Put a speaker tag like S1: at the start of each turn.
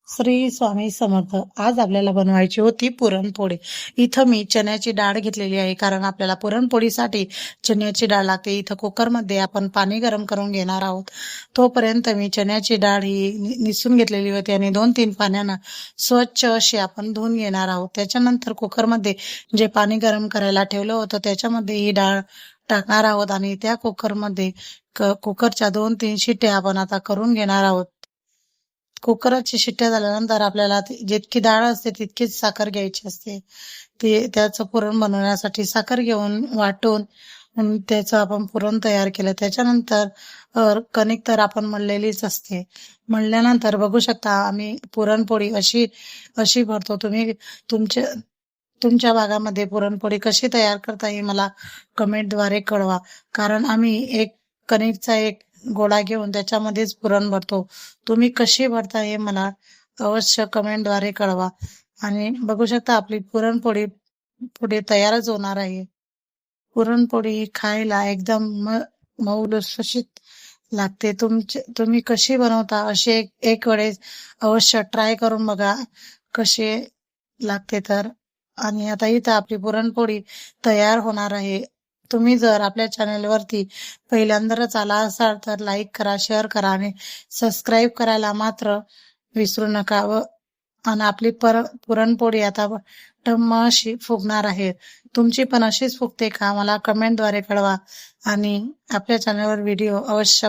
S1: श्री स्वामी समर्थ. आज आपल्याला बनवायची होती पुरणपोळी. इथं मी चण्याची डाळ घेतलेली आहे, कारण आपल्याला पुरणपोळीसाठी चण्याची डाळ लागते. इथं कुकरमध्ये आपण पाणी गरम करून घेणार आहोत. तोपर्यंत मी चण्याची डाळ ही निसून घेतलेली होती आणि 2-3 पाण्यानं स्वच्छ अशी आपण धुवून घेणार आहोत. त्याच्यानंतर कुकरमध्ये जे पाणी गरम करायला ठेवलं होतं त्याच्यामध्ये ही डाळ टाकणार आहोत आणि त्या कुकरमध्ये कुकरच्या 2-3 शिट्ट्या आपण आता करून घेणार आहोत. कुकराची शिट्ट्या झाल्यानंतर आपल्याला जितकी डाळ असते तितकीच साखर घ्यायची असते. त्याचं पुरण बनवण्यासाठी साखर घेऊन वाटून त्याचं आपण पुरण तयार केलं. त्याच्यानंतर कणिक तर आपण मळलेलीच असते. मळल्यानंतर बघू शकता आम्ही पुरणपोळी अशी अशी भरतो. तुम्ही तुमच्या तुमच्या भागामध्ये पुरणपोळी कशी तयार करता हे मला कमेंटद्वारे कळवा. कारण आम्ही कणिकचा एक गोळा घेऊन त्याच्यामध्येच पुरण भरतो. तुम्ही कशी भरता हे मला अवश्य कमेंटद्वारे कळवा. आणि बघू शकता आपली पुरणपोळी पुढे तयारच होणार आहे. पुरणपोळी ही खायला एकदम मऊ लुसलुशीत लागते. तुम्ही कशी बनवता अशी एक वेळेस अवश्य ट्राय करून बघा कशी लागते तर. आणि आता इथं आपली पुरणपोळी तयार होणार आहे. तुम्ही जर आपल्या चॅनलवरती पहिल्यांदाच आला असाल तर लाईक करा, शेअर करा आणि सबस्क्राईब करायला मात्र विसरू नका. आणि आपली पुरणपोळी आता टम्म अशी फुगणार आहे. तुमची पण अशीच फुगते का मला कमेंटद्वारे कळवा आणि आपल्या चॅनलवर व्हिडिओ अवश्य